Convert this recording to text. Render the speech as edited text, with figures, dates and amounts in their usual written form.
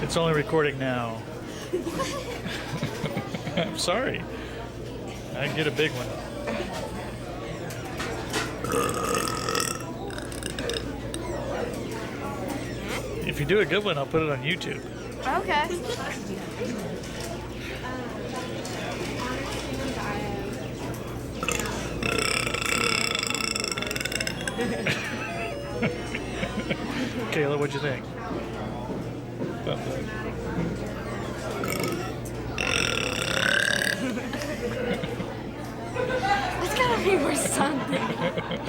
It's only recording now. I'm sorry. I can get a big one. If you do a good one, I'll put it on YouTube. Okay. Kayla, what'd you think? It's gotta be worth something.